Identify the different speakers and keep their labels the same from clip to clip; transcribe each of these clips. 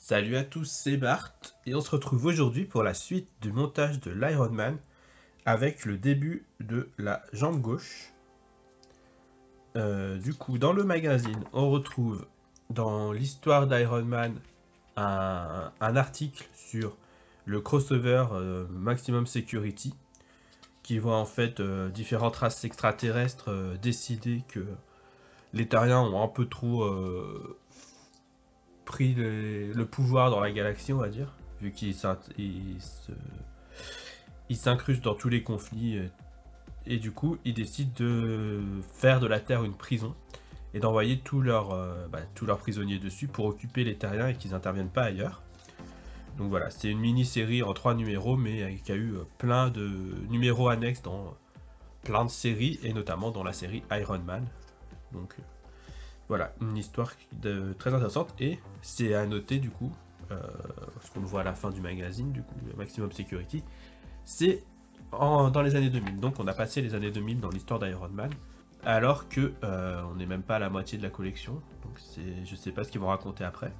Speaker 1: Salut à tous, c'est Bart et on se retrouve aujourd'hui pour la suite du montage de l'Iron Man avec le début de la jambe gauche. Du coup, dans le magazine, on retrouve dans l'histoire d'Iron Man un article sur le crossover Maximum Security qui voit en fait différentes races extraterrestres décider que les Terriens ont un peu trop pris le pouvoir dans la galaxie, on va dire, vu qu'ils s'incrustent dans tous les conflits, et du coup, ils décident de faire de la Terre une prison et d'envoyer tous leurs prisonniers dessus pour occuper les Terriens et qu'ils n'interviennent pas ailleurs. Donc voilà, c'est une mini-série en 3 numéros, mais qui a eu plein de numéros annexes dans plein de séries, et notamment dans la série Iron Man. Donc voilà, une histoire très intéressante, et c'est à noter du coup, parce qu'on le voit à la fin du magazine, du coup, Maximum Security, c'est dans les années 2000. Donc on a passé les années 2000 dans l'histoire d'Iron Man, alors que on n'est même pas à la moitié de la collection. Donc je sais pas ce qu'ils vont raconter après.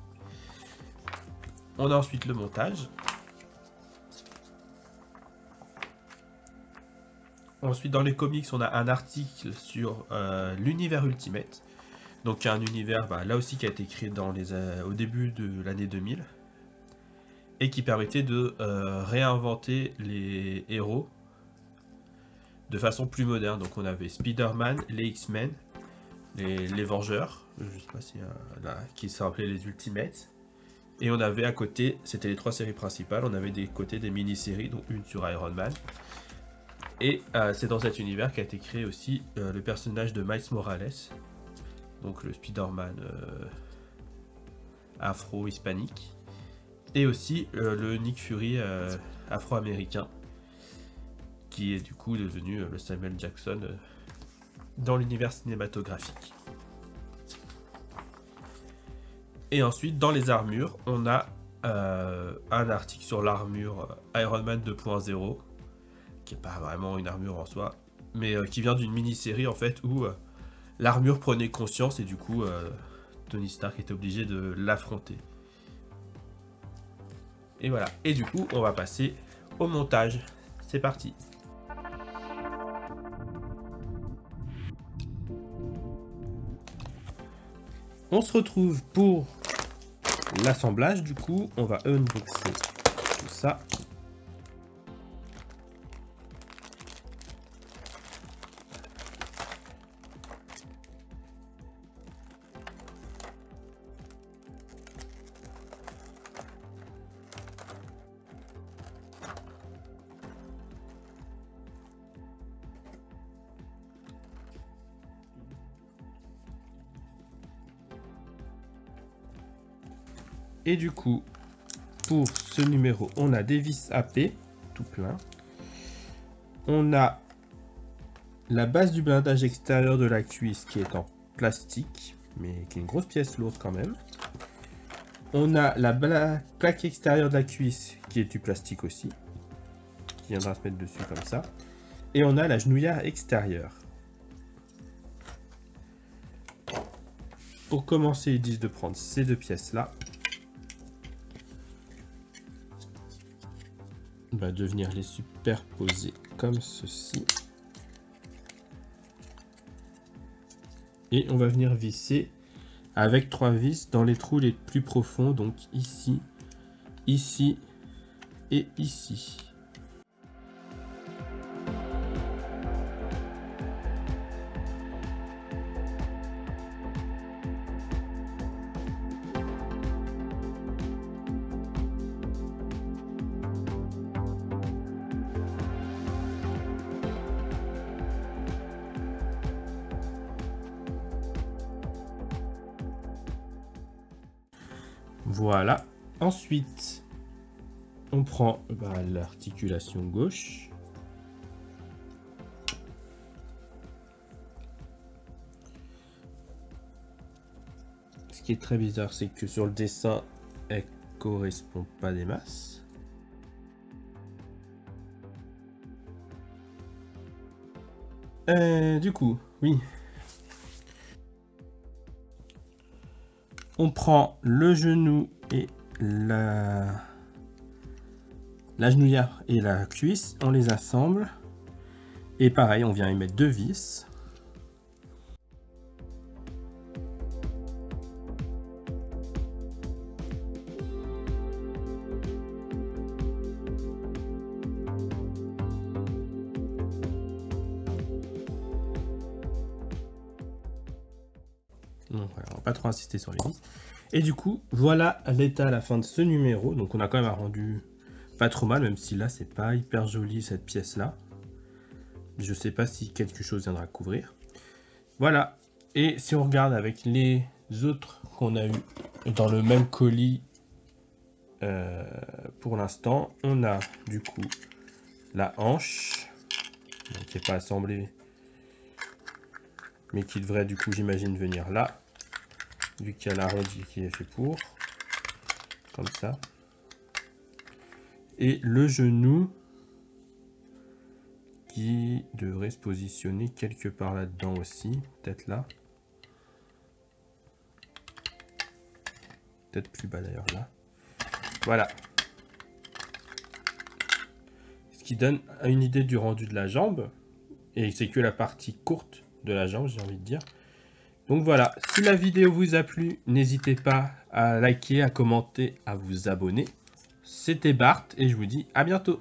Speaker 1: On a ensuite le montage. Ensuite, dans les comics, on a un article sur l'univers Ultimate. Donc un univers là aussi qui a été créé au début de l'année 2000 et qui permettait de réinventer les héros de façon plus moderne. Donc on avait Spider-Man, les X-Men, les Vengeurs, je sais pas si qui s'appelaient les Ultimates. Et on avait à côté, c'était les 3 séries principales, on avait des côtés des mini-séries, dont une sur Iron Man. Et c'est dans cet univers qu'a été créé aussi le personnage de Miles Morales, donc le Spider-Man afro-hispanique, et aussi le Nick Fury afro-américain, qui est du coup devenu le Samuel Jackson dans l'univers cinématographique. Et ensuite, dans les armures, on a un article sur l'armure Iron Man 2.0, qui n'est pas vraiment une armure en soi, mais qui vient d'une mini-série en fait où l'armure prenait conscience et du coup Tony Stark était obligé de l'affronter. Et voilà. Et du coup, on va passer au montage. C'est parti. On se retrouve pour l'assemblage. Du coup, on va unboxer tout ça. Et du coup, pour ce numéro, on a des vis AP, tout plein. On a la base du blindage extérieur de la cuisse qui est en plastique, mais qui est une grosse pièce lourde quand même. On a la plaque extérieure de la cuisse qui est du plastique aussi, qui viendra se mettre dessus comme ça. Et on a la genouillère extérieure. Pour commencer, ils disent de prendre ces 2 pièces-là. On va venir les superposer comme ceci. Et on va venir visser avec 3 vis dans les trous les plus profonds, donc ici, ici et ici. Voilà. Ensuite, on prend l'articulation gauche. Ce qui est très bizarre, c'est que sur le dessin, elle correspond pas des masses. Du coup, oui. On prend le genou et
Speaker 2: la genouillère et la cuisse, on les assemble. Et pareil, on vient y mettre 2 vis. Donc voilà, on va pas trop insister sur les vis. Et du coup, voilà l'état à la fin de ce numéro. Donc on a quand même un rendu pas trop mal, même si là c'est pas hyper joli cette pièce là. Je sais pas si quelque chose viendra couvrir. Voilà. Et si on regarde avec les autres qu'on a eu dans le même colis pour l'instant, on a du coup la hanche, qui n'est pas assemblée, mais qui devrait du coup j'imagine venir là, vu qu'il y a l'arrondi qui est fait pour, comme ça. Et le genou qui devrait se positionner quelque part là-dedans aussi, peut-être là. Peut-être plus bas d'ailleurs là. Voilà. Ce qui donne une idée du rendu de la jambe. Et c'est que la partie courte de la jambe, j'ai envie de dire. Donc voilà, si la vidéo vous a plu, n'hésitez pas à liker, à commenter, à vous abonner. C'était Bart et je vous dis à bientôt.